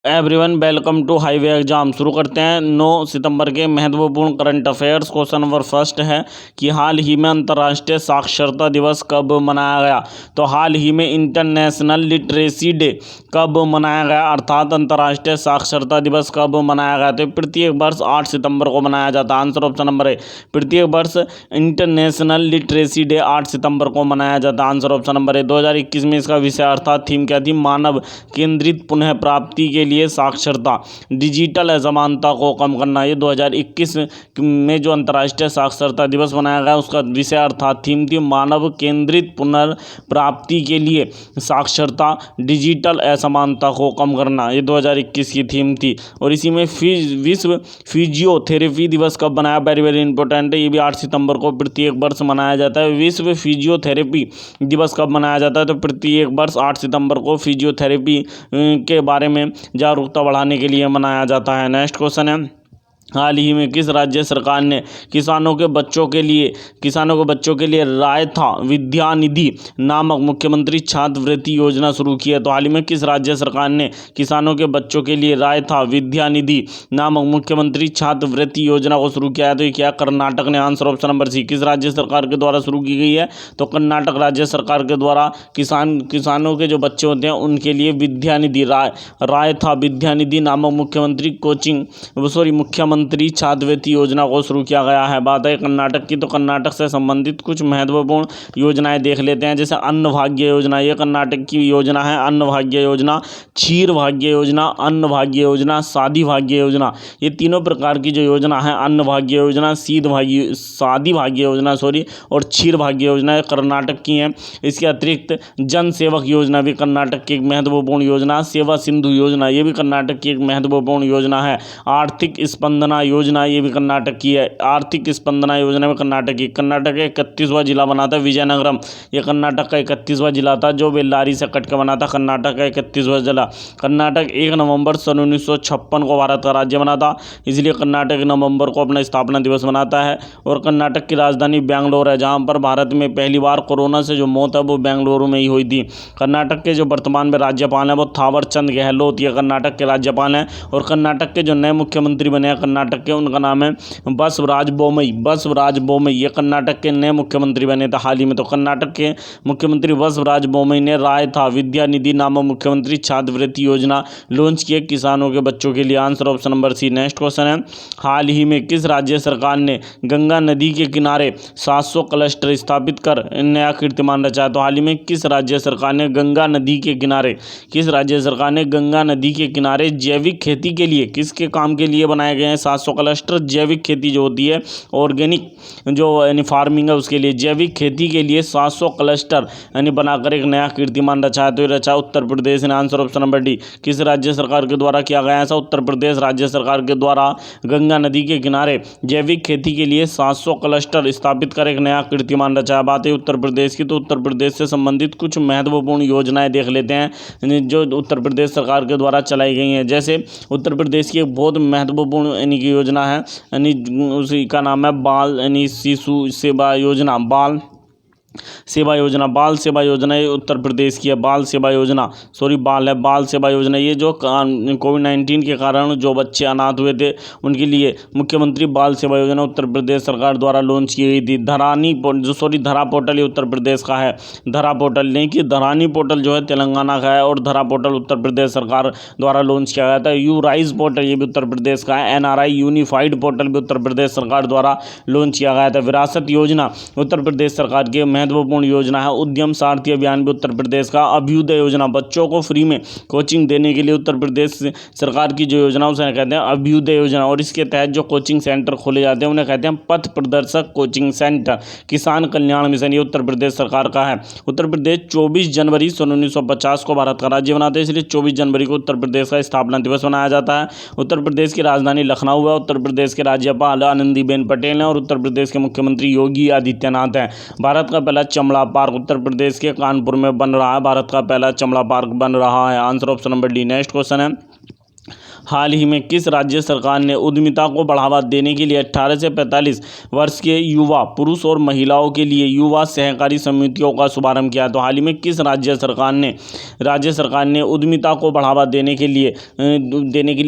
Everyone welcome to highway exam. शुरू करते हैं 9 सितंबर के महत्वपूर्ण current affairs. Question number first है कि हाल ही में अंतर्राष्ट्रीय साक्षरता दिवस कब मनाया गया। तो हाल ही में इंटरनेशनल लिटरेसी डे कब मनाया गया, अर्थात अंतर्राष्ट्रीय साक्षरता दिवस कब मनाया गया। तो प्रत्येक वर्ष 8 सितंबर को मनाया जाता है। आंसर ऑप्शन नंबर है। प्रत्येक वर्ष इंटरनेशनल लिटरेसी डे 8 सितंबर को मनाया जाता है। आंसर ऑप्शन नंबर है। 2021 में इसका विषय अर्थात थीम क्या थी, मानव केंद्रित पुनः प्राप्ति के लिए साक्षरता, डिजिटल असमानता को कम करना। ये 2021 में जो अंतर्राष्ट्रीय साक्षरता दिवस मनाया गया उसका विषय अर्थात थीम थी मानव केंद्रित पुनर्प्राप्ति के लिए साक्षरता, डिजिटल असमानता को कम करना। ये 2021 की थीम थी। और इसी में विश्व फिजियोथेरेपी दिवस कब मनाया, वेरी वेरी इंपॉर्टेंट है। ये भी 8 सितंबर को प्रत्येक वर्ष मनाया जाता है। विश्व फिजियोथेरेपी दिवस कब मनाया जाता है, तो प्रत्येक वर्ष 8 सितंबर को फिजियोथेरेपी के बारे में जागरूकता बढ़ाने के लिए मनाया जाता है। नेक्स्ट क्वेश्चन है, हाल ही में किस राज्य सरकार ने किसानों के बच्चों के लिए रायता विद्यानिधि नामक मुख्यमंत्री छात्रवृत्ति योजना शुरू की है। तो हाल ही में किस राज्य सरकार ने किसानों के बच्चों के लिए रायता विद्यानिधि नामक मुख्यमंत्री छात्रवृत्ति योजना को शुरू किया है। तो ये क्या, कर्नाटक ने। Answer option number C. किस राज्य सरकार के द्वारा शुरू की गई है, तो कर्नाटक राज्य सरकार के द्वारा किसानों के जो बच्चे होते हैं उनके लिए विद्यानिधि रायता विद्यानिधि नामक मुख्यमंत्री छात्रवृत्ति योजना को शुरू किया गया है। बात है कर्नाटक की, तो कर्नाटक से संबंधित कुछ महत्वपूर्ण योजनाएं देख लेते हैं। जैसे अन्न भाग्य योजना, ये कर्नाटक की योजना है। अन्न भाग्य योजना, क्षीर भाग्य योजना, अन्न भाग्य योजना, शादी भाग्य योजना, ये तीनों प्रकार की जो योजना है, अन्न भाग्य योजना, शादी भाग्य योजना और क्षीर भाग्य योजना, ये कर्नाटक की हैं। इसके अतिरिक्त जन सेवक योजना भी कर्नाटक की एक महत्वपूर्ण योजना। सेवा सिंधु योजना, ये भी कर्नाटक की एक महत्वपूर्ण योजना है। आर्थिक स्पंदना योजना, ये भी कर्नाटक की है। आर्थिक स्पंदना योजना में कर्नाटक का 31वां जिला बना था विजयनगरम। ये कर्नाटक का 31वां जिला था जो बेल्लारी से कट के बना था। कर्नाटक का 31वां जिला। कर्नाटक 1 नवंबर सन 1956 को भारत का राज्य बना था, इसलिए कर्नाटक नवंबर को अपना स्थापना दिवस मनाता है। और कर्नाटक की राजधानी बेंगलोर है, जहाँ पर भारत में पहली बार कोरोना से जो मौत है वो बेंगलुरु में ही हुई थी। कर्नाटक के जो वर्तमान में राज्यपाल हैं वो थावर चंद गहलोत, ये कर्नाटक के राज्यपाल हैं। और कर्नाटक के जो नए मुख्यमंत्री बने हैं कर्नाटक के, उनका नाम है बसवराज बोमई। ये कर्नाटक के नए मुख्यमंत्री बने थे हाल ही में। तो कर्नाटक के मुख्यमंत्री बसवराज बोमई ने रायता विद्यानिधि नामक मुख्यमंत्री छात्रवृत्ति योजना लॉन्च किए किसानों के बच्चों के लिए। Answer option number C. Next question है, हाल ही में किस राज्य सरकार ने गंगा नदी के किनारे 700 क्लस्टर स्थापित कर नया कीर्तिमान रचा है। तो हाल ही में किस राज्य सरकार ने गंगा नदी के किनारे जैविक खेती के लिए, किसके काम के लिए बनाए गए हैं 700 क्लस्टर। जैविक खेती जो होती है, ऑर्गेनिक जो यानी फार्मिंग है उसके लिए, जैविक खेती के लिए 700 क्लस्टर यानी बनाकर एक नया कीर्तिमान रचा है। तो ये रचा उत्तर प्रदेश ने। Answer option number D. किस राज्य सरकार के द्वारा किया गया ऐसा, उत्तर प्रदेश राज्य सरकार के द्वारा गंगा नदी के किनारे जैविक खेती के लिए 700 क्लस्टर स्थापित कर एक नया कीर्तिमान रचा है। बात है उत्तर प्रदेश की, तो उत्तर प्रदेश से संबंधित कुछ महत्वपूर्ण योजनाएं देख लेते हैं जो उत्तर प्रदेश सरकार के द्वारा चलाई गई हैं। जैसे उत्तर प्रदेश की एक बहुत महत्वपूर्ण यानी की योजना है, यानी उसी का नाम है बाल यानी शिशु सेवा योजना। बाल सेवा योजना ये उत्तर प्रदेश की है। बाल सेवा योजना ये जो कोविड-19 के कारण जो बच्चे अनाथ हुए थे उनके लिए मुख्यमंत्री बाल सेवा योजना उत्तर प्रदेश सरकार द्वारा लॉन्च की गई थी। धरा पोर्टल ये उत्तर प्रदेश का है। धरा पोर्टल नहीं कि धरानी पोर्टल जो है तेलंगाना का है, और धरा पोर्टल उत्तर प्रदेश सरकार द्वारा लॉन्च किया गया था। यू राइज पोर्टल ये भी उत्तर प्रदेश का है। NRI यूनिफाइड पोर्टल भी उत्तर प्रदेश सरकार द्वारा लॉन्च किया गया था। विरासत योजना उत्तर प्रदेश सरकार की महत्वपूर्ण योजना है। उद्यम सारथी अभियान भी उत्तर प्रदेश का। अभ्युदय योजना, बच्चों को फ्री में कोचिंग देने के लिए उत्तर प्रदेश सरकार की जो योजना उसे कहते हैं अभ्युदय योजना। और इसके तहत जो कोचिंग सेंटर खोले जाते हैं उन्हें कहते हैं पथ प्रदर्शक कोचिंग सेंटर। किसान कल्याण मिशन ये उत्तर प्रदेश सरकार का है। उत्तर प्रदेश 24 जनवरी सन 1950 को भारत का राज्य बनाते हैं, इसलिए 24 जनवरी को उत्तर प्रदेश का स्थापना दिवस मनाया जाता है। उत्तर प्रदेश की राजधानी लखनऊ है। उत्तर प्रदेश के राज्यपाल आनंदीबेन पटेल हैं और उत्तर प्रदेश के मुख्यमंत्री योगी आदित्यनाथ हैं। भारत का पहला चमड़ा पार्क उत्तर प्रदेश के कानपुर में बन रहा है। भारत का पहला चमड़ा पार्क बन रहा है। Answer option number D. Next question है, हाल ही में किस राज्य सरकार ने उद्यमिता को बढ़ावा देने के लिए 18 से 45 वर्ष के युवा पुरुष और महिलाओं के लिए युवा सहकारी समितियों का शुभारंभ किया? तो हाल ही में किस राज्य सरकार ने उद्यमिता को बढ़ावा देने के लिए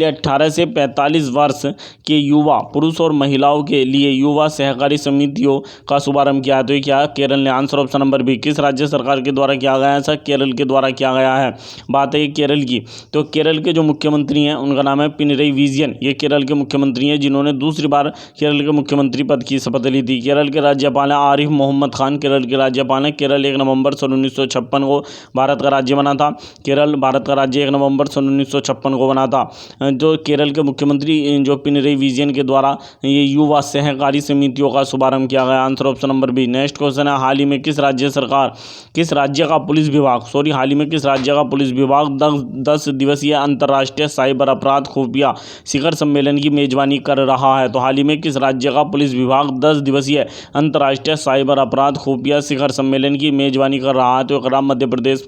18 से 45 वर्ष के युवा पुरुष और महिलाओं के लिए युवा सहकारी समितियों का शुभारंभ किया? तो ये क्या? केरल ने। Answer option number B. किस राज्य सरकार के द्वारा किया गया है? ऐसा केरल के द्वारा किया गया है। बात है केरल की, तो केरल के जो मुख्यमंत्री हैं उनका नाम है पिनरई विजयन। ये केरल के मुख्यमंत्री हैं जिन्होंने दूसरी बार केरल के मुख्यमंत्री पद की शपथ ली थी। केरल के राज्यपाल हैं आरिफ मोहम्मद खान। केरल के राज्यपाल हैं। केरल 1 नवंबर सन 1956 को भारत का राज्य बना था। केरल भारत का राज्य 1 नवंबर सन 1956 को बना था। जो केरल के मुख्यमंत्री जो पिनरई विजयन के द्वारा ये युवा सहकारी समितियों का शुभारंभ किया गया। Answer option number B. Next question है, हाल ही में किस राज्य का पुलिस विभाग 10 दिवसीय अंतर्राष्ट्रीय साइबर अपराध खुफिया शिखर सम्मेलन की मेजबानी कर रहा है? तो हाल ही में किस राज्य का पुलिस विभाग 10 दिवसीय अंतर्राष्ट्रीय साइबर अपराध खुफिया शिखर सम्मेलन की मेजबानी कर रहा है? तो मध्य प्रदेश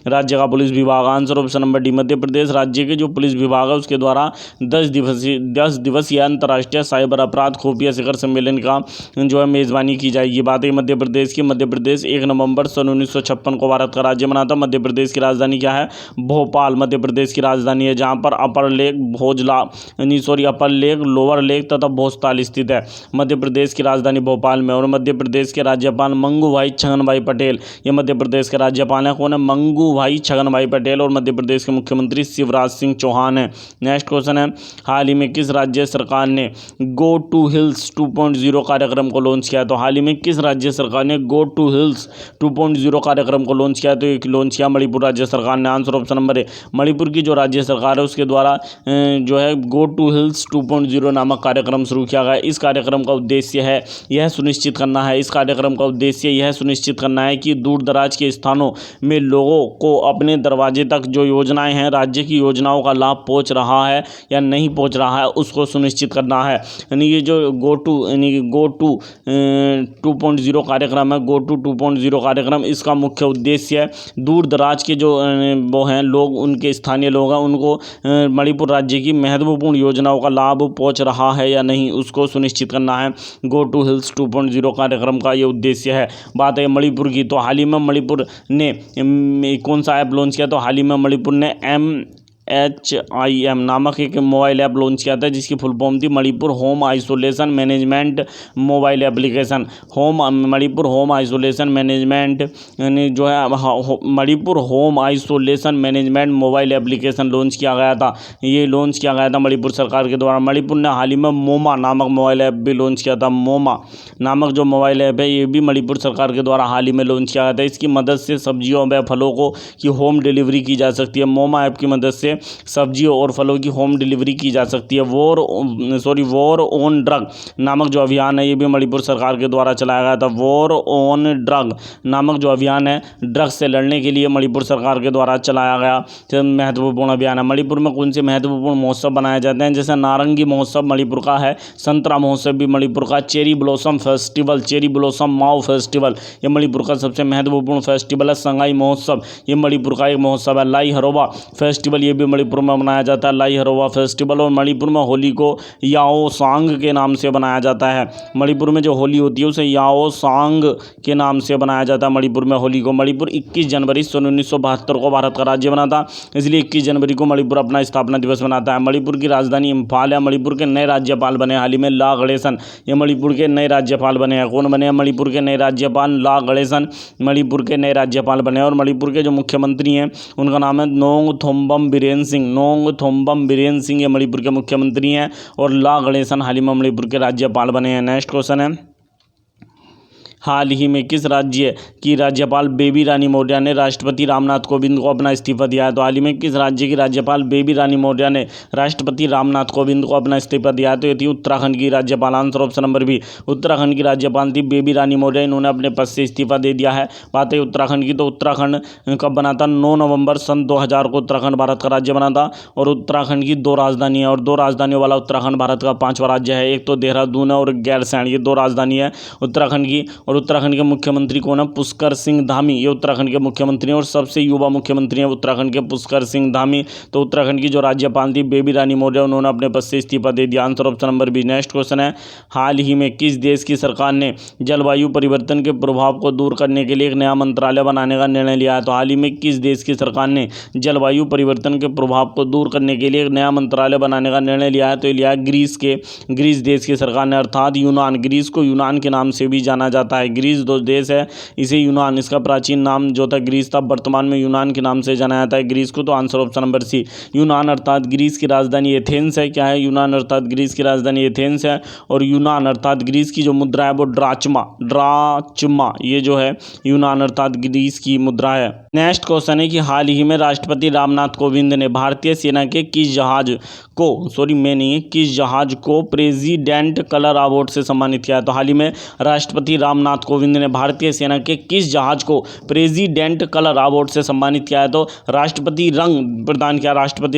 राज्य का पुलिस विभाग। Answer option number D. Madhya Pradesh राज्य के जो पुलिस विभाग है उसके द्वारा 10 दिवसीय अंतर्राष्ट्रीय साइबर अपराध खुफिया शिखर सम्मेलन का जो है मेजबानी की जाएगी। बात है मध्य प्रदेश की। मध्य प्रदेश 1 नवंबर सन 1956 को भारत का राज्य बना था। मध्य प्रदेश की राजधानी क्या है? भोपाल मध्य प्रदेश की राजधानी है, जहां पर अपर लेक, लोअर लेक तथा भोजताल स्थित है। मध्य प्रदेश की राजधानी भोपाल में। और मध्य प्रदेश के राज्यपाल मंगू भाई छगन भाई पटेल, ये मध्य प्रदेश के राज्यपाल हैं। कौन है? मंगू भाई छगन भाई पटेल। और मध्य प्रदेश के मुख्यमंत्री शिवराज सिंह चौहान है। नेक्स्ट क्वेश्चन है, हाल ही में किस राज्य सरकार ने गो टू हिल्स 2.0 कार्यक्रम को लॉन्च किया? तो हाल ही में किस राज्य सरकार ने गो टू हिल्स 2.0 कार्यक्रम को लॉन्च किया? तो एक लॉन्च किया मणिपुर राज्य सरकार ने। आंसर ऑप्शन नंबर ए। मणिपुर की जो राज्य सरकार है उसके द्वारा जो है गो टू हिल्स 2.0 नामक कार्यक्रम शुरू किया गया। इस कार्यक्रम का उद्देश्य यह सुनिश्चित करना है कि दूर दराज के स्थानों में लोगों को अपने दरवाजे तक जो योजनाएं हैं, राज्य की योजनाओं का लाभ पहुंच रहा है या नहीं पहुंच रहा है, उसको सुनिश्चित करना है। यानी ये जो गो टू 2.0 कार्यक्रम है, गो टू 2.0 कार्यक्रम, इसका मुख्य उद्देश्य है दूर दराज के जो वो हैं लोग, उनके स्थानीय लोग हैं, उनको मणिपुर राज्य की महत्वपूर्ण योजनाओं का लाभ पहुंच रहा है या नहीं, उसको सुनिश्चित करना है। गो टू हिल्स 2.0 कार्यक्रम का ये उद्देश्य है। बात है मणिपुर की, तो हाल ही में मणिपुर ने कौन सा ऐप लॉन्च किया? तो हाल ही में मणिपुर ने MHIM नामक एक मोबाइल ऐप लॉन्च किया था, जिसकी फुल फॉर्म थी Manipur home isolation management mobile application. Manipur home isolation management यानी जो है Manipur home isolation management mobile application launch किया गया था। ये लॉन्च किया गया था मणिपुर सरकार के द्वारा। मणिपुर ने हाल ही में मोमा नामक मोबाइल ऐप भी लॉन्च किया था। मोमा नामक जो मोबाइल ऐप है ये भी मणिपुर सरकार के द्वारा हाल ही में लॉन्च किया गया था। इसकी मदद से सब्जियों व फलों की होम डिलीवरी की जा सकती है। मोमा ऐप की मदद से सब्जियों और फलों की होम डिलीवरी की जा सकती है। वॉर ऑन ड्रग नामक जो अभियान है ये भी मणिपुर सरकार के द्वारा चलाया गया था। वॉर ऑन ड्रग नामक जो अभियान है ड्रग्स से लड़ने के लिए मणिपुर सरकार के द्वारा चलाया गया महत्वपूर्ण अभियान है। मणिपुर में कौन से महत्वपूर्ण महोत्सव बनाए जाते हैं? जैसे नारंगी महोत्सव मणिपुर का है, संतरा महोत्सव भी मणिपुर का, चेरी ब्लॉसम माओ फेस्टिवल ये मणिपुर का सबसे महत्वपूर्ण फेस्टिवल है। संगाई महोत्सव ये मणिपुर का एक महोत्सव है। लाई हरोबा फेस्टिवल ये भी मणिपुर में मनाया जाता है, लाई हरोबा फेस्टिवल। और मणिपुर में होली को याओ सांग के नाम से बनाया जाता है। मणिपुर में जो होली होती है उसे याओ सांग के नाम से बनाया जाता है मणिपुर में होली को। मणिपुर 21 जनवरी सन 1972 को भारत का राज्य बना था, इसलिए 21 जनवरी को मणिपुर अपना स्थापना दिवस मनाता है। मणिपुर की राजधानी इम्फाल है। मणिपुर के नए राज्यपाल बने हाल ही में ला गणेशन, ये मणिपुर के नए राज्यपाल बने हैं। कौन बने हैं? मणिपुर के नए राज्यपाल ला गणेशन मणिपुर के नए राज्यपाल बने। और मणिपुर के जो मुख्यमंत्री हैं उनका नाम है नोंगथोम्बम बीरेन सिंह ये मणिपुर के मुख्यमंत्री हैं। और ला गणेशन हाल ही में मणिपुर के राज्यपाल बने हैं। नेक्स्ट क्वेश्चन है, हाल ही में किस राज्य की राज्यपाल बेबी रानी मौर्य ने राष्ट्रपति रामनाथ कोविंद को अपना इस्तीफा दिया है? तो हाल ही में किस राज्य की राज्यपाल बेबी रानी मौर्य ने राष्ट्रपति रामनाथ कोविंद को अपना इस्तीफा दिया है? तो ये थी उत्तराखंड की राज्यपाल। Answer option number B. Uttarakhand की राज्यपाल थी बेबी रानी मौर्य, इन्होंने अपने पद से इस्तीफा दे दिया है। बात है उत्तराखंड की, तो उत्तराखंड कब बना था? 9 नवंबर सन 2000 को उत्तराखंड भारत का राज्य बना था। और उत्तराखंड की 2 राजधानी है, और 2 राजधानियों वाला उत्तराखंड भारत का 5वां राज्य है। एक तो देहरादून है और गैरसैंण, ये 2 राजधानी है उत्तराखंड की। और उत्तराखंड के मुख्यमंत्री कौन है? पुष्कर सिंह धामी, ये उत्तराखंड के मुख्यमंत्री हैं और सबसे युवा मुख्यमंत्री हैं उत्तराखंड के पुष्कर सिंह धामी। तो उत्तराखंड की जो राज्यपाल थी बेबी रानी मौर्य, उन्होंने अपने पद से इस्तीफा दे दिया। Answer option number B. Next question है, हाल ही में किस देश की सरकार ने जलवायु परिवर्तन के प्रभाव को दूर करने के लिए एक नया मंत्रालय बनाने का निर्णय लिया है? तो हाल ही में किस देश की सरकार ने जलवायु परिवर्तन के प्रभाव को दूर करने के लिए एक नया मंत्रालय बनाने का निर्णय लिया है? तो ये लिया है ग्रीस देश की सरकार ने, अर्थात यूनान। ग्रीस को यूनान के नाम से भी जाना जाता है। ग्रीस दो देश है, इसे यूनान, इसका प्राचीन नाम जो था ग्रीस था, वर्तमान में यूनान के नाम से जाना जाता है ग्रीस को। तो आंसर ऑप्शन नंबर सी, यूनान अर्थात ग्रीस की राजधानी एथेंस है। क्या है? यूनान अर्थात ग्रीस की राजधानी एथेंस है। और यूनान अर्थात ग्रीस की जो मुद्रा है वो ड्राचमा, ये जो है यूनान अर्थात ग्रीस की मुद्रा है। नेक्स्ट क्वेश्चन है कि हाल ही में राष्ट्रपति रामनाथ कोविंद ने भारतीय सेना के किस जहाज को प्रेसिडेंट कलर अवार्ड से सम्मानित किया है? तो हाल ही में राष्ट्रपति रामनाथ कोविंद ने भारतीय सेना के किस जहाज को प्रेसिडेंट कलर अवार्ड से सम्मानित किया है? तो राष्ट्रपति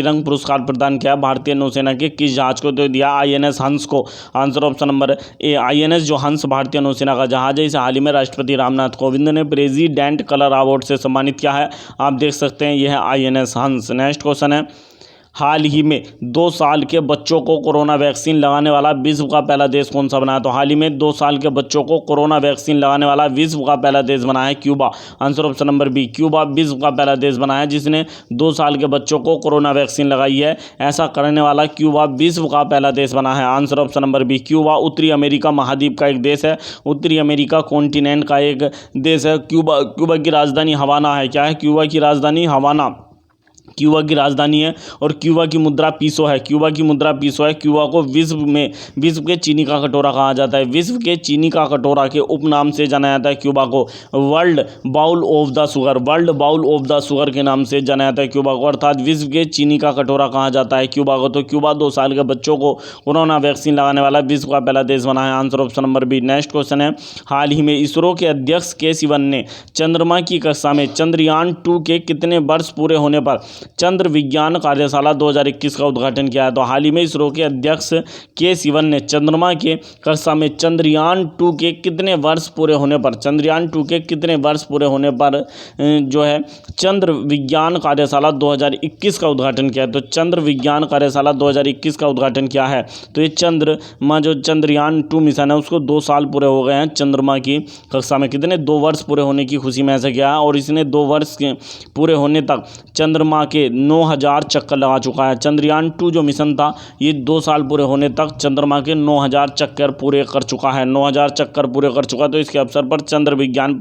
रंग पुरस्कार प्रदान किया भारतीय नौसेना के किस जहाज को? तो दिया INS हंस को। आंसर ऑप्शन नंबर ए, INS जो हंस भारतीय नौसेना का जहाज है, इसे हाल ही में राष्ट्रपति रामनाथ कोविंद ने प्रेसिडेंट कलर अवार्ड से सम्मानित किया है। आप देख सकते हैं यह है INS हंस। नेक्स्ट क्वेश्चन है, हाल ही में 2 साल के बच्चों को कोरोना वैक्सीन लगाने वाला विश्व का पहला देश कौन सा बना है? तो हाल ही में 2 साल के बच्चों को कोरोना वैक्सीन लगाने वाला विश्व का पहला देश बना है Cuba. Answer option number B, Cuba विश्व का पहला देश बना है जिसने 2 साल के बच्चों को कोरोना वैक्सीन लगाई है। ऐसा करने वाला क्यूबा विश्व का पहला देश बना है। Answer option number B, Cuba उत्तरी अमेरिका महाद्वीप का एक देश है, उत्तरी अमेरिका कॉन्टिनेंट का एक देश है। क्यूबा की राजधानी हवाना है। क्या है? क्यूबा की राजधानी हवाना, क्यूबा की राजधानी है। और क्यूबा की मुद्रा पीसो है। क्यूबा को विश्व के चीनी का कटोरा कहा जाता है। विश्व के चीनी का कटोरा के उपनाम से जाना जाता है क्यूबा को। World bowl of the sugar के नाम से जाना जाता है क्यूबा को, अर्थात विश्व के चीनी का कटोरा कहा जाता है क्यूबा को। तो क्यूबा 2 साल के बच्चों को कोरोना वैक्सीन लगाने वाला विश्व का पहला देश बना है। Answer option number B. Next question है, हाल ही में इसरो के अध्यक्ष के सिवन ने चंद्रमा की कक्षा में चंद्रयान 2 के कितने वर्ष पूरे होने पर चंद्र विज्ञान कार्यशाला 2021 का उद्घाटन किया है? तो हाल ही में इसरो के अध्यक्ष के सिवन ने चंद्रमा के कक्षा में चंद्रयान 2 के कितने वर्ष पूरे होने पर जो है चंद्र विज्ञान कार्यशाला 2021 का उद्घाटन किया है? तो चंद्र विज्ञान कार्यशाला 2021 का उद्घाटन किया है। तो ये जो चंद्रयान 2 मिशन है उसको 2 साल पूरे हो गए हैं चंद्रमा की कक्षा में। कितने? 2 वर्ष पूरे होने की खुशी में ऐसा किया है। और इसने 2 वर्ष के पूरे होने तक चंद्रमा के 9000 चक्कर लगा चुका है। चंद्रयान 2 जो मिशन था ये 2 साल पूरे होने तक चंद्रमा के 9000 चक्कर पूरे कर चुका है। 9000 चक्कर पूरे कर चुका है। तो इसके अवसर पर चंद्र विज्ञान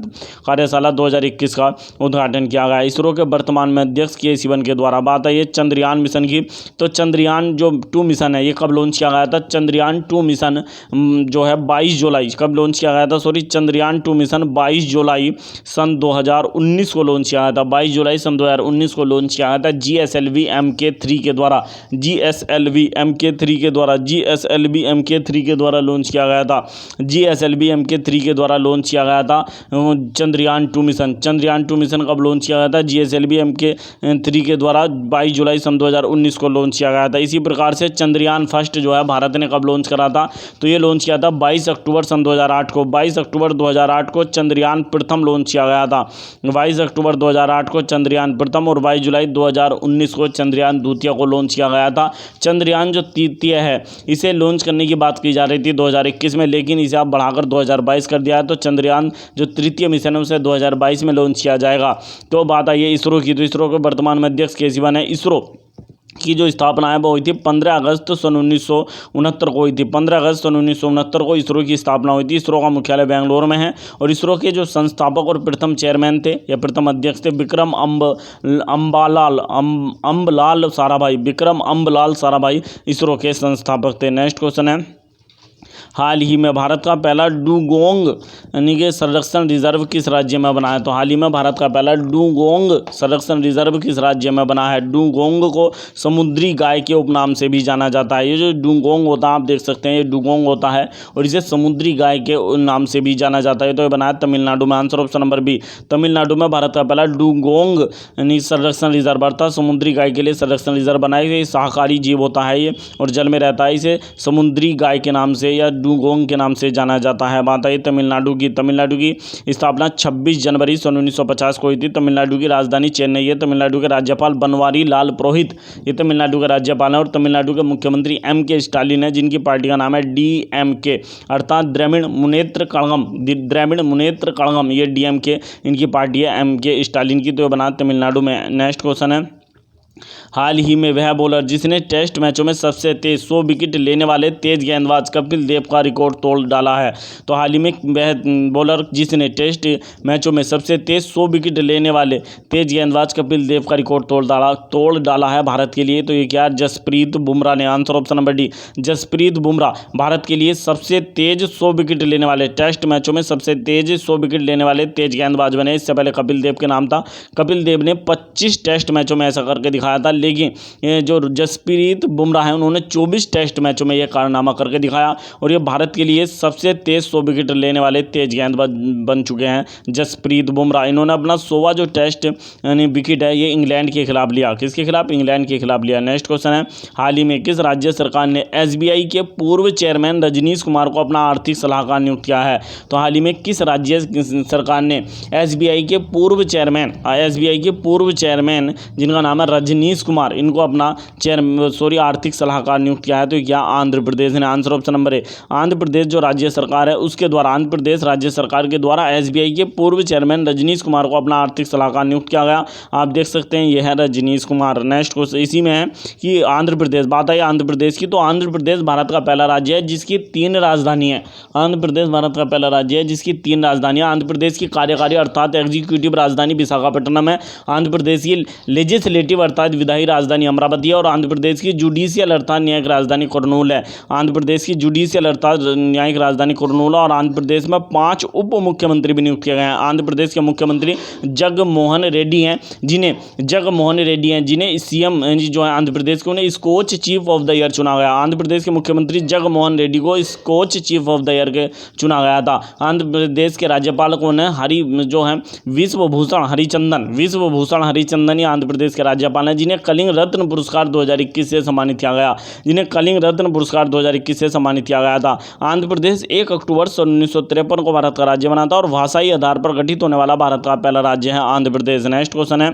कार्यशाला 2021 का उद्घाटन किया गया। इसरो के वर्तमान में अध्यक्ष के सिवन के द्वारा बात है ये चंद्रयान मिशन की। तो चंद्रयान जो 2 मिशन है ये कब लॉन्च किया गया था? चंद्रयान 2 मिशन जो है 22 जुलाई कब लॉन्च किया गया था? चंद्रयान 2 मिशन 22 जुलाई सन 2019 को लॉन्च किया गया था। 22 जुलाई सन 2019 को लॉन्च किया गया था GSLV MK3 के द्वारा लॉन्च किया गया था। GSLV MK3 के द्वारा लॉन्च किया गया था चंद्रयान 2 मिशन। चंद्रयान 2 मिशन कब लॉन्च किया गया था? GSLV MK3 के द्वारा 22 जुलाई सन 2019 को लॉन्च किया गया था। इसी प्रकार से चंद्रयान फर्स्ट जो है भारत ने कब लॉन्च करा था? तो ये लॉन्च किया था 22 अक्टूबर सन 2008 को। 22 अक्टूबर 2008 को चंद्रयान प्रथम लॉन्च किया गया था। 22 अक्टूबर 2008 को चंद्रयान प्रथम और 22 जुलाई 2019 को चंद्रयान द्वितीय को लॉन्च किया गया था। चंद्रयान जो तृतीय है इसे लॉन्च करने की बात की जा रही थी 2021 में, लेकिन इसे आप बढ़ाकर 2022 कर दिया है। तो चंद्रयान जो तृतीय मिशन है उसे 2022 में लॉन्च किया जाएगा। तो बात आई है इसरो की। तो इसरो के वर्तमान में अध्यक्ष के सिवन है। इसरो की जो स्थापना है वो हुई थी 15 अगस्त सन 1969 को हुई थी। 15 अगस्त सन 1969 को इसरो की स्थापना हुई थी। इसरो का मुख्यालय बेंगलोर में है। और इसरो के जो संस्थापक और प्रथम चेयरमैन थे या प्रथम अध्यक्ष थे विक्रम अम्बलाल साराभाई इसरो के संस्थापक थे। नेक्स्ट क्वेश्चन है, हाल ही में भारत का पहला डुगोंग यानी कि संरक्षण रिजर्व किस राज्य में बना है? तो हाल ही में भारत का पहला डुगोंग संरक्षण रिजर्व किस राज्य में बना है? डुगोंग को समुद्री गाय के उपनाम से भी जाना जाता है। ये जो डुगोंग होता है आप देख सकते हैं ये डुगोंग होता है और इसे समुद्री गाय के नाम से भी जाना जाता है। तो ये बना है तमिलनाडु में। Answer option number B, Tamil Nadu में भारत का पहला डुगोंग यानी संरक्षण रिजर्व अर्थात समुद्री गाय के लिए संरक्षण रिजर्व बनाया। ये शाकाहारी जीव होता है ये और जल में रहता है। इसे समुद्री गाय के नाम से या डुगोंग के नाम से जाना जाता है। बात आई तमिलनाडु की स्थापना 26 जनवरी 1950 को हुई थी। तमिलनाडु की राजधानी चेन्नई है। तमिलनाडु के राज्यपाल बनवारी लाल पुरोहित ये तमिलनाडु के राज्यपाल हैं। और तमिलनाडु के मुख्यमंत्री M.K. स्टालिन है, जिनकी पार्टी का नाम है DMK अर्थात द्रविड़ मुनेत्र कड़गम, ये DMK इनकी पार्टी है M.K. स्टालिन की। तो ये बना तमिलनाडु में। नेक्स्ट क्वेश्चन है, हाल ही में वह बॉलर जिसने टेस्ट मैचों में सबसे तेज 100 विकेट लेने वाले तेज गेंदबाज कपिल देव का रिकॉर्ड तोड़ डाला है। तो हाल ही में वह बॉलर जिसने टेस्ट मैचों में सबसे तेज 100 विकेट लेने वाले तेज गेंदबाज कपिल देव का रिकॉर्ड तोड़ डाला है भारत के लिए। तो ये क्या, जसप्रीत बुमराह ने। Answer option number D, Jasprit Bumrah Bharat के लिए सबसे तेज 100 विकेट लेने वाले, टेस्ट मैचों में सबसे तेज 100 विकेट लेने वाले तेज गेंदबाज बने। इससे पहले कपिल देव के नाम था। कपिल देव ने 25 टेस्ट मैचों में ऐसा करके दिखाया था, लेकिन ये जो जसप्रीत बुमराह है उन्होंने 24 टेस्ट मैचों में यह कारनामा करके दिखाया और ये भारत के लिए सबसे तेज 100 विकेट लेने वाले तेज गेंदबाज बन चुके हैं जसप्रीत बुमराह। इन्होंने अपना 100वां जो टेस्ट यानी विकेट है ये इंग्लैंड के खिलाफ लिया। किसके खिलाफ? इंग्लैंड के खिलाफ लिया। नेक्स्ट क्वेश्चन है, हाल ही में किस राज्य सरकार ने SBI के पूर्व चेयरमैन रजनीश कुमार को अपना आर्थिक सलाहकार नियुक्त किया है? तो हाल ही में किस राज्य सरकार ने SBI के पूर्व चेयरमैन जिनका नाम है रजनीश कुमार, इनको अपना आर्थिक सलाहकार नियुक्त किया है? तो क्या आंध्र प्रदेश ने। Answer option number A, Andhra Pradesh जो राज्य सरकार है उसके द्वारा, आंध्र प्रदेश राज्य सरकार के द्वारा SBI के पूर्व चेयरमैन रजनीश कुमार को अपना आर्थिक सलाहकार नियुक्त किया गया। आप देख सकते हैं यह है रजनीश कुमार। नेक्स्ट क्वेश्चन इसी में है कि आंध्र प्रदेश, बात आई आंध्र प्रदेश की, तो आंध्र प्रदेश भारत का पहला राज्य है जिसकी 3 राजधानी है। आंध्र प्रदेश भारत का पहला राज्य है जिसकी 3 राजधानियां। आंध्र प्रदेश की कार्यकारी अर्थात एग्जीक्यूटिव राजधानी विशाखापट्टनम है। आंध्र प्रदेश की लेजिस्लेटिव अर्थात विधायी राजधानी अमरावती है। और आंध्र प्रदेश की जुडिशियल अर्थात न्यायिक राजधानी कुर्नूल है। आंध्र प्रदेश की जुडिशियल अर्थात न्यायिक राजधानी कुर्नूल है। और आंध्र प्रदेश में 5 उप मुख्यमंत्री भी नियुक्त किए गए हैं। आंध्र प्रदेश के मुख्यमंत्री जगनमोहन रेड्डी हैं, जिन्हें CM जो है आंध्र प्रदेश के, उन्हें Skoch chief of the year चुना गया। आंध्र प्रदेश के मुख्यमंत्री जगनमोहन रेड्डी को Skoch chief of the year के चुना गया था। आंध्र प्रदेश के राज्यपाल को विश्वभूषण हरिचंदन ही आंध्र प्रदेश के राज्यपाल हैं, जिन्हें कलिंग रत्न पुरस्कार 2021 से सम्मानित किया गया। था। आंध्र प्रदेश 1 अक्टूबर 1953 को भारत का राज्य बना था और भाषाई आधार पर गठित होने वाला भारत का पहला राज्य है आंध्र प्रदेश। नेक्स्ट क्वेश्चन है,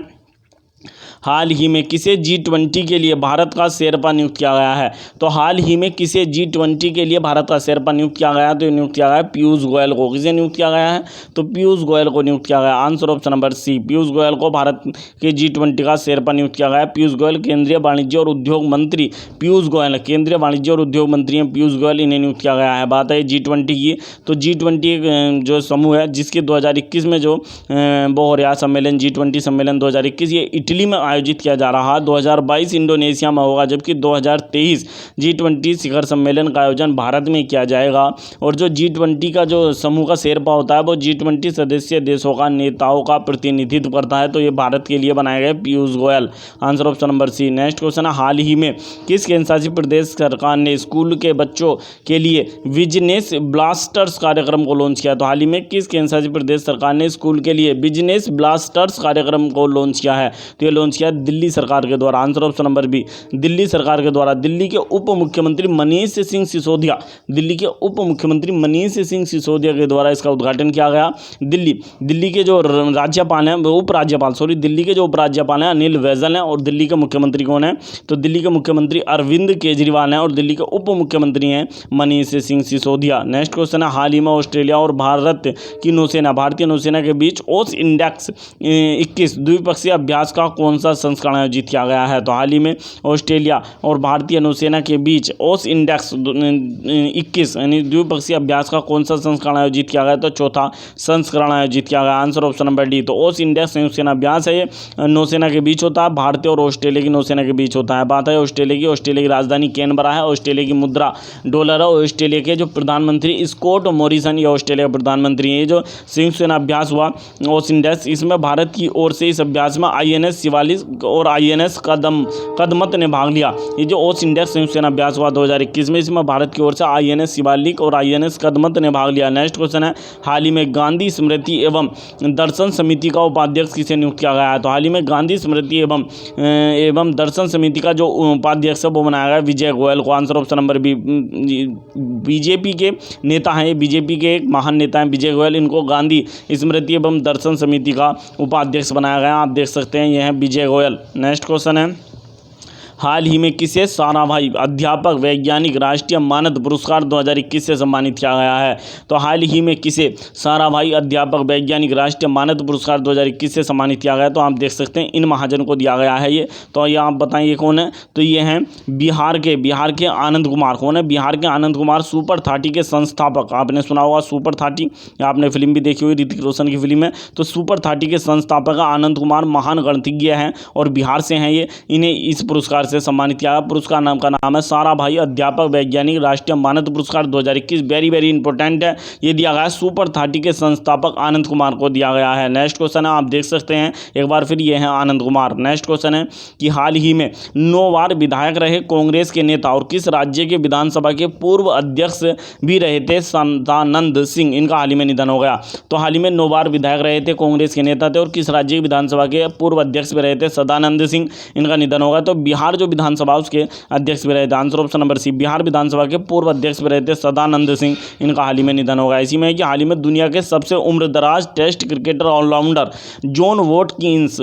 हाल ही में किसे G20 के लिए भारत का शेरपा नियुक्त किया गया है? तो हाल ही में किसे G20 के लिए भारत का शेरपा नियुक्त किया गया है? तो नियुक्त किया गया है पीयूष गोयल को। किसे नियुक्त किया गया है? तो पीयूष गोयल को नियुक्त किया गया। Answer option number C, Piyush Goyal को भारत के G20 का शेरपा नियुक्त किया गया है। पीयूष गोयल केंद्रीय वाणिज्य और उद्योग मंत्री, केंद्रीय वाणिज्य और उद्योग मंत्री हैं पीयूष गोयल, इन्हें नियुक्त किया गया है। बात है G20 की, तो G20 जो समूह है जिसके 2021 में जो वो हो रहा सम्मेलन G20 सम्मेलन 2021 ये इटली में आयोजित किया जा रहा है। 2022 इंडोनेशिया में होगा, जबकि 2023 G20 शिखर सम्मेलन का आयोजन भारत में किया जाएगा। और जो G20 का जो समूह का शेरपा होता है वो G20 सदस्य देशों का नेताओं का प्रतिनिधित्व करता है। तो ये भारत के लिए बनाए गए Piyush Goyal. Answer option number C. Next question है, हाल ही में किस केंद्रशासित प्रदेश सरकार ने स्कूल के बच्चों के लिए बिजनेस ब्लास्टर्स कार्यक्रम को लॉन्च किया? तो हाल ही में किस केंद्रशासित प्रदेश सरकार ने स्कूल के लिए बिजनेस ब्लास्टर्स कार्यक्रम को लॉन्च किया है? तो ये लॉन्च किया दिल्ली सरकार के द्वारा। Answer option number B, Delhi सरकार के द्वारा। दिल्ली के उप मुख्यमंत्री मनीष सिंह सिसोदिया के द्वारा इसका उद्घाटन किया गया। दिल्ली के जो राज्यपाल हैं दिल्ली के जो उपराज्यपाल हैं अनिल बैजल हैं। और दिल्ली के मुख्यमंत्री कौन है? तो दिल्ली के मुख्यमंत्री अरविंद केजरीवाल हैं और दिल्ली के उप मुख्यमंत्री हैं मनीष सिंह सिसोदिया। नेक्स्ट क्वेश्चन है, हाल ही में ऑस्ट्रेलिया और भारत की भारतीय नौसेना के बीच ओस इंडेक्स 21 द्विपक्षीय अभ्यास का कौन सा संस्करण आयोजित किया गया है? तो हाल ही में ऑस्ट्रेलिया और भारतीय नौसेना के बीच ओस इंडेक्स 21 यानी द्विपक्षीय अभ्यास का कौन सा संस्करण आयोजित किया गया? तो चौथा संस्करण आयोजित किया गया। Answer option number D. तो ओस इंडेक्स संयुक्त सेना अभ्यास है, ये नौसेना के बीच होता है, भारतीय और ऑस्ट्रेलिया की नौसेना के बीच होता है। बात है ऑस्ट्रेलिया की राजधानी कैनबरा है, ऑस्ट्रेलिया की मुद्रा डॉलर है। ऑस्ट्रेलिया के जो प्रधानमंत्री स्कॉट मॉरिसन, ये ऑस्ट्रेलिया के प्रधानमंत्री हैं। ये जो संयुक्त सेना अभ्यास हुआ ओस इंडेक्स, इसमें भारत की ओर से इस अभ्यास में INS शिवालिक शिवालिक और INS कदमत ने भाग लिया। ये जो ओस इंडेक्स संयुक्त सेना अभ्यास हुआ 2021 में, इसमें भारत की ओर से INS शिवालिक और INS कदमत ने भाग लिया। नेक्स्ट क्वेश्चन है, हाल ही में गांधी स्मृति एवं दर्शन समिति का उपाध्यक्ष किसे नियुक्त किया गया है? तो हाल ही में गांधी स्मृति एवं दर्शन समिति का जो उपाध्यक्ष है वो बनाया गया विजय गोयल को। Answer option number B. BJP के नेता हैं, बीजेपी के एक महान नेता हैं विजय गोयल, इनको गांधी स्मृति एवं दर्शन समिति का उपाध्यक्ष बनाया गया। आप देख सकते हैं, यह है विजय गोयल। नेक्स्ट क्वेश्चन है, हाल ही में किसे साराभाई अध्यापक वैज्ञानिक राष्ट्रीय मानद पुरस्कार 2021 से सम्मानित किया गया है? तो हाल ही में किसे साराभाई अध्यापक वैज्ञानिक राष्ट्रीय मानद पुरस्कार 2021 से सम्मानित किया गया? तो आप देख सकते हैं इन महाजन को दिया गया है ये। तो ये आप बताइए कौन है? तो ये हैं बिहार के आनंद कुमार। कौन है? बिहार के आनंद कुमार, सुपर 30 के संस्थापक। आपने सुना होगा सुपर 30, आपने फिल्म भी देखी हुई, ऋतिक रोशन की फिल्म है। तो सुपर 30 के संस्थापक आनंद कुमार महान गणितज्ञ हैं और बिहार से हैं ये। इन्हें इस पुरस्कार से सम्मानित किया। पुरस्कार नाम का नाम है साराभाई अध्यापक वैज्ञानिक राष्ट्रीय मानद पुरस्कार 2021। वेरी वेरी इंपॉर्टेंट है, ये दिया गया है सुपर 30 के संस्थापक आनंद कुमार को दिया गया है। नेक्स्ट क्वेश्चन है, आप देख सकते हैं एक बार फिर, ये है आनंद कुमार। नेक्स्ट क्वेश्चन है कि हाल ही में 9 बार विधायक रहे कांग्रेस के नेता और किस राज्य के विधानसभा के पूर्व अध्यक्ष भी रहे थे? सदानंद सिंह, इनका हाल ही में निधन हो गया। तो हाल ही में 9 बार विधायक रहे थे, कांग्रेस के नेता थे और किस राज्य के विधानसभा के पूर्व अध्यक्ष भी रहे थे? सदानंद सिंह, इनका निधन होगा। तो बिहार जो विधानसभा उसके अध्यक्ष भी रहे थे। Answer option number C, Bihar विधानसभा के पूर्व अध्यक्ष भी रहे थे सदानंद सिंह, इनका हाल ही में निधन होगा। इसी में कि हाल ही में दुनिया के सबसे उम्रदराज टेस्ट क्रिकेटर ऑलराउंडर जॉन वोटकिंस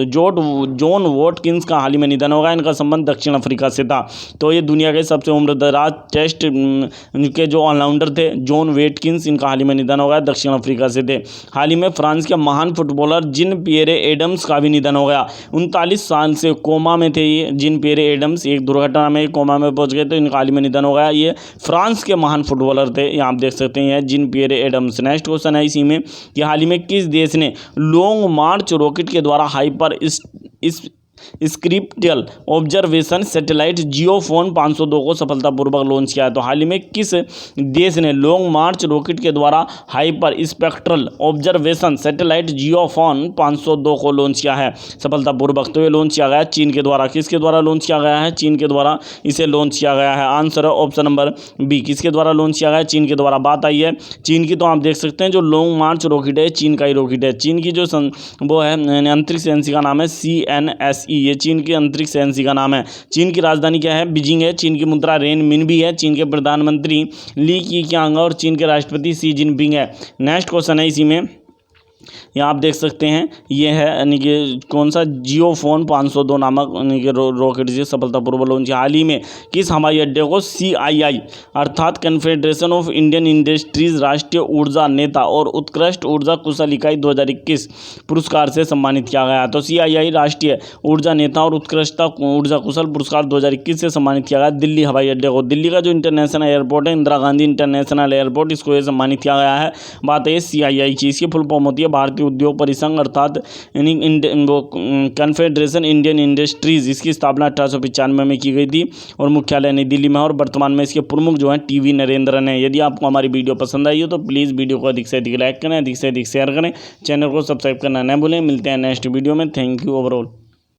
का हाल ही में निधन होगा। इनका संबंध दक्षिण अफ्रीका से था। तो ये दुनिया के सबसे उम्रदराज टेस्ट के जो ऑलराउंडर थे जॉन वेटकिंस, इनका हाल ही में निधन होगा, दक्षिण अफ्रीका से थे। हाल ही में फ्रांस के महान फुटबॉलर जिन पियरे एडम्स का भी निधन हो गया। 39 साल से कोमा में थे ये जिन पियरे एडम्स, एक दुर्घटना में कोमा में पहुंच गए, तो इनका हाल ही में निधन हो गया। ये फ्रांस के महान फुटबॉलर थे, ये आप देख सकते हैं जिन पियरे एडम्स। नेक्स्ट क्वेश्चन है इसी में कि हाल ही में किस देश ने लॉन्ग मार्च रॉकेट के द्वारा हाइपर स्क्रिप्टियल ऑब्जर्वेशन सैटेलाइट जियोफोन 502 को सफलतापूर्वक लॉन्च किया है? तो हाल ही में किस देश ने लॉन्ग मार्च रॉकेट के द्वारा hyper spectral observation satellite JioPhone 502 को लॉन्च किया है सफलतापूर्वक? तो ये लॉन्च किया गया है चीन के द्वारा। किसके द्वारा लॉन्च किया गया है? चीन के द्वारा इसे लॉन्च किया गया है। आंसर है ऑप्शन नंबर बी, किसके द्वारा लॉन्च किया गया है? चीन के द्वारा। बात आई है चीन की, तो आप देख सकते हैं जो लॉन्ग मार्च रॉकेट है चीन का ही रॉकेट है। चीन की जो वो है अंतरिक्ष एजेंसी का नाम है CNSE, ये चीन की अंतरिक्ष एजेंसी का नाम है। चीन की राजधानी क्या है? बीजिंग है। चीन की मुद्रा रेनमिनबी है। चीन के प्रधानमंत्री ली कीक्यांग और चीन के राष्ट्रपति शी जिनपिंग है। नेक्स्ट क्वेश्चन है इसी में, यहाँ आप देख सकते हैं ये है यानी कि कौन सा जियोफोन 502 नामक यानी कि रॉकेट से सफलतापूर्वक लॉन्च। हाल ही में किस हवाई अड्डे को CII अर्थात कन्फेडरेशन ऑफ इंडियन इंडस्ट्रीज राष्ट्रीय ऊर्जा नेता और उत्कृष्ट ऊर्जा कुशल इकाई 2021 पुरस्कार से सम्मानित किया गया? तो CII राष्ट्रीय ऊर्जा नेता और उत्कृष्टता ऊर्जा कुशल पुरस्कार 2021 से सम्मानित किया गया दिल्ली हवाई अड्डे को। दिल्ली का जो इंटरनेशनल एयरपोर्ट है इंदिरा गांधी इंटरनेशनल एयरपोर्ट, इसको ये सम्मानित किया गया है। बात है CII की, इसकी फुल फॉर्म होती है भारतीय उद्योग परिसंघ अर्थात कन्फेडरेशन इंडियन इंडस्ट्रीज। इसकी स्थापना 1895 में की गई थी और मुख्यालय नई दिल्ली में, और वर्तमान में इसके प्रमुख जो हैं TV नरेंद्रन है। यदि आपको हमारी वीडियो पसंद आई हो तो प्लीज़ वीडियो को अधिक से अधिक लाइक करें, अधिक से अधिक शेयर करें, चैनल को सब्सक्राइब करना न भूलें। मिलते हैं नेक्स्ट वीडियो में। Thank you overall.